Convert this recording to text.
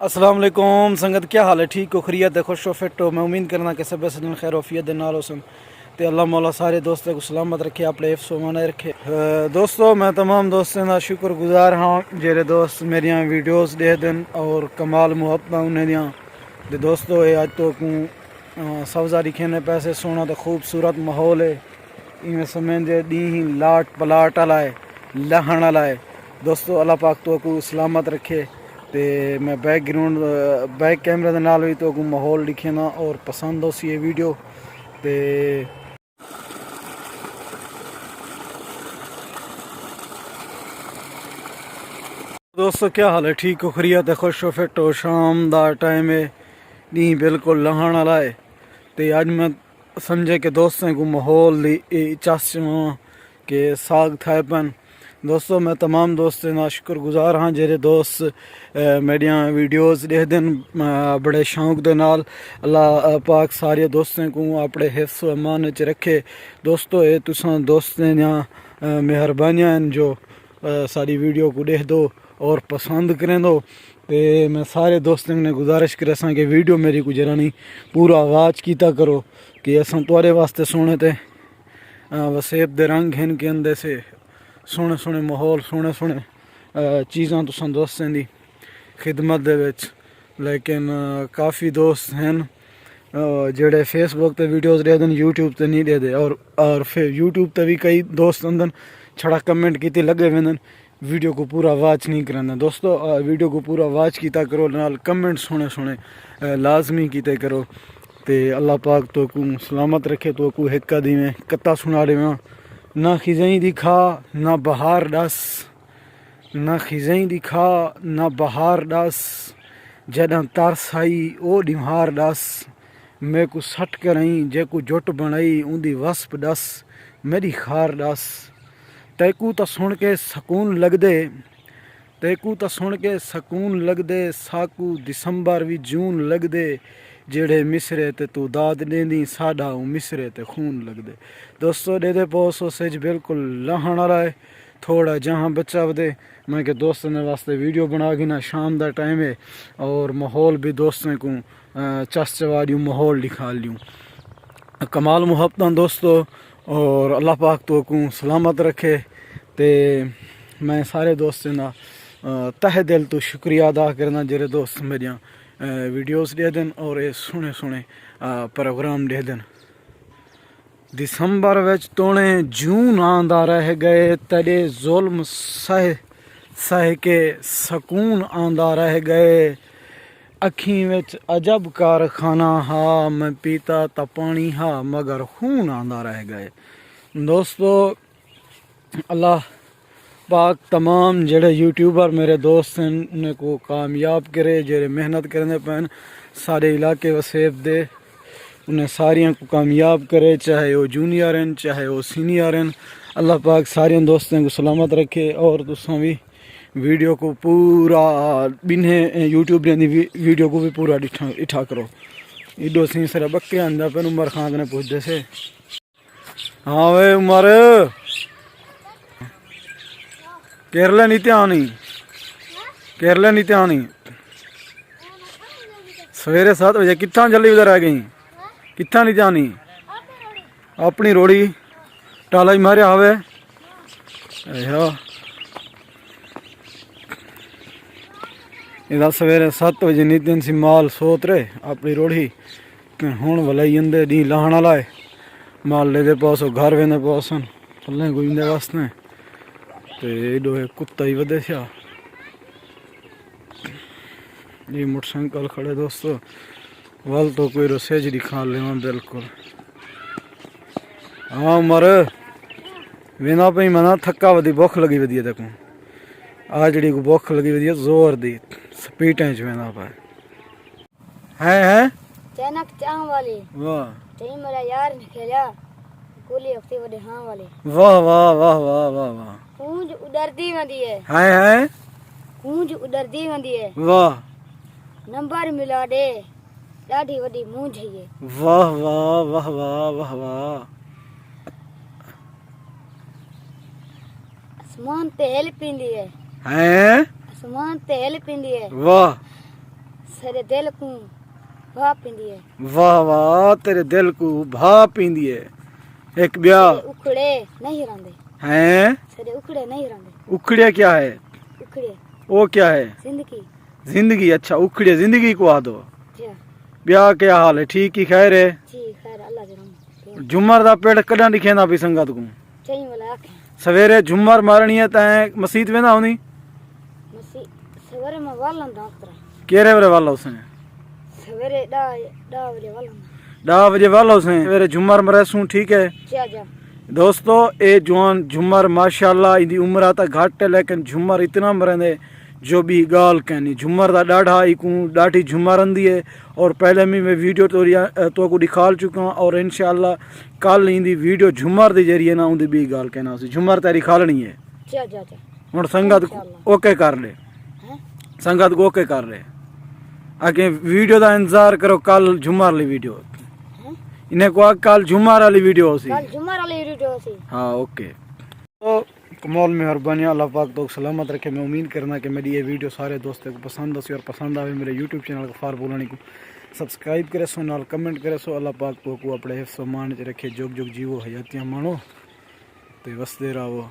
السلام علیکم سنگت، کیا حال ہے؟ ٹھیک ہو؟ خیریت ہے؟ خوش ہو؟ فٹ ہو؟ میں امید کرنا کہ سب سے خیر وفیت دے نال ہوسن تے اللہ مولا سارے دوستوں کو سلامت رکھے، اپنے حفظ و امان رکھے۔ دوستو میں تمام دوستوں کا شکر گزار ہاں جڑے دوست میری ویڈیوز دے دن اور کمال محبت انہیں دیاں تے دوستو یہ اج تو سبزاری کھینے پیسے سونا تو خوبصورت ماحول ہے، ایویں سمجھے دیں لاٹ پلاٹ والا ہے، لہن والا ہے۔ دوستو اللہ پاک تو کو سلامت رکھے تے میں بیک کیمرے دے نال بھی تو کو ماحول دکھے نا اور پسند ہو سی یہ ویڈیو تے دوستو کیا حال ہے؟ ٹھیک ہو؟ خیریت ہے؟ خوش ہو؟ فٹ ہو؟ شام دا ٹائم ہے، دیں بالکل لہن والا ہے تے اج میں سمجھے کہ دوستوں کو ماحول دی چس کہ ساگ تھائے پن۔ دوستو میں تمام دوستوں کا شکر گزار ہاں جڑے دوست میڈیا ویڈیوز دے دن بڑے شوق دے نال۔ اللہ پاک سارے دوستوں کو اپنے حفظ و امان وچ رکھے۔ دوستو یہ تساں دوستوں دیاں مہربانیاں جو ساری ویڈیو کو دیکھ دو اور پسند کریں دو تے میں سارے دوستوں نے گزارش کرساں کہ ویڈیو میری کو جرانی پورا واچ کیتا کرو کہ اساں تواڈے واسطے سونے تے وسیب دے رنگ ہن کے اندے سے سونے سونے ماحول سونے سونے چیزاں تساں دوستوں دی خدمت دے وچ۔ لیکن کافی دوست ہیں جڑے فیس بک تے ویڈیوز دے دن یوٹیوب تے نہیں دے دے اور پھر یوٹیوب تے بھی کئی دوست اندن چھڑا کمنٹ کیتے لگے ویندن، ویڈیو کو پورا واچ نہیں کرنا۔ دوستو ویڈیو کو پورا واچ کیتا کرو، نال کمنٹ سونے سونے لازمی کیتے کرو تے اللہ پاک تو کو سلامت رکھے۔ تو کو ہکا دیویں کتا سنا دیواں، نہ خزیں دکھا نہ بہار ڈس، نہ خزیں دکھا نہ بہار ڈس، جداں ترس آئی او ڈمہار ڈس، میں کو سٹ کریں جے کو جٹ بنائی اون دی وسپ ڈس، میری خار ڈس۔ تیکو تا سن کے سکون لگ دے، تیکو تا سن کے سکون لگ دے، ساکو دسمبر بھی جون لگ دے، جڑے مصرے تے تو داد دیندی ساڈا او مصرے تے خون لگ دے۔ دوستو دے دے پوسو سج بالکل لہن والا ہے، تھوڑا جہاں بچہ ودے میں کہ دوستوں نے واسطے ویڈیو بنا کے نا شام دا ٹائم ہے اور ماحول بھی دوستوں کو چس چوا دیوں ماحول دکھا لیوں۔ کمال محبتاں دوستو اور اللہ پاک تو کو سلامت رکھے تے میں سارے دوستوں نا تہ دل تو شکریہ ادا کرنا جڑے دوست میریاں ویڈیوز دے دن اور یہ سونے سونے پروگرام دے دن۔ دسمبر وچ تونے جون آندا رہ گئے، تیرے ظلم سہ کے سکون آندا رہ گئے، اکھیں وچ عجب کارخانہ ہا، میں پیتا تا پانی ہا مگر خون آندا رہ گئے۔ دوستو اللہ پاک تمام جڑے یوٹیوبر میرے دوست نے کو کامیاب کرے، جڑے محنت کرنے پین سارے علاقے وسیب دے انہیں ساریاں کو کامیاب کرے، چاہے وہ جونیئر ہیں چاہے وہ سینئر ہیں۔ اللہ پاک سارے دوستوں کو سلامت رکھے اور تساں بھی ویڈیو کو پورا بنہیں یوٹیوب دی ویڈیو کو بھی پورا اٹھا کرو۔ ایڈو سی سر بکے آندا پین عمر خان نے پوچھ دے سے۔ ہاں وے عمر کیرلا نہیں آنی، کیرلا نہیں آنی سویرے 7 بجے کتنا جلدی ادھر آ گئی؟ کتنا نہیں جانی؟ اپنی روڑی ٹالا ہی ماریا ہوئے ادھر سویرے 7 بجے نیتن سی مال سوت رہے اپنی روڑی ہون ولائی اندے دی لاہن والا ہے، مال لے دے پاسو گھر ویندے پاسن تھلے گوئندے واسطے تے ایڈو کتا ہی ودے سیا۔ یہ موٹر سائیکل کھڑے دوستو ول تو کوئی رسے جی دکھا لیواں بالکل۔ ہاں عمر وینا پئی منا تھکا ودی بخ لگی ودی ہے دیکھوں آ جڑی کو بخ لگی ودی ہے زور دی سپیٹیں چ وینا پائے ہے چینک چاہوں والی واہ چاہی میرا یار نے کھیلیا کولی وقتی وڈے ہاں والے واہ واہ واہ واہ واہ واہ کونج اڈردی وندی ہے، ہے کونج اڈردی وندی ہے، واہ نمبر ملا دے ڈاڈھی وڈی مونج ہے، واہ واہ واہ واہ واہ واہ آسمان تے ہل پیندی ہے، ہیں آسمان تے ہل پیندی ہے، واہ سارے دل کو بھا پیندی ہے واہ واہ تیرے دل کو بھا پیندی ہے ایک بیا اکھڑے نہیں رہندے ہیں سارے اکھڑے نہیں رہندے اکھڑیا کیا ہے اکھڑے وہ کیا ہے زندگی زندگی اچھا اکھڑیا زندگی کو آ دو جی بیا کیا حال ہے ٹھیک ہی خیر ہے جی خیر اللہ دے رحم جمر دا پیڑ کڈاں دکھیندا پئی سنگت کو چئی والا آکھیں سویرے جمر مارنی ہے تیں مسجد ویندا ہونی مسی سویرے میں والن دا اترا کیرے ورے والا اس نے سویرے ڈا بجے والن 10 بجے والا اس نے سویرے جمر مرسوں ٹھیک ہے جا جا دوستو اے جوان جمر ماشاءاللہ ان دی عمر آتا گھٹ ہے لیکن جمر اتنا مرندے جو بھی گال کہنی جمر دا ڈاڑھا ایکوں ڈاٹھی جمر اندی ہے اور پہلے میں ویڈیو تو کو دکھال چکا ہوں اور انشاءاللہ کل ان دی ویڈیو جمر دی ذریعے نہ ان دی بھی گال کہنا سی جمر تیری کھالنی ہے جا جا جا ہن سنگت اوکے کر لے ہیں سنگت کو اوکے کر لے آگے ویڈیو دا انتظار کرو کل جمر لی ویڈیو ہیں انہیں کو کل جمر والی ویڈیو سی کل جمعہ والی ویڈیو سی ہاں اوکے تو کمال مہربانی اللہ پاک تو سلامت رکھے میں امید کرنا کہ میری یہ ویڈیو سارے دوستوں کو پسند آسی اور پسند آئے میرے یوٹیوب چینل غفار بولانی کو سبسکرائب کرے سو نال کمنٹ کرے سو اللہ پاک تو کو اپنے حفظ و مان چ رکھے جوگ جوگ جیو حیاتیاں مانو تے وسدے رہو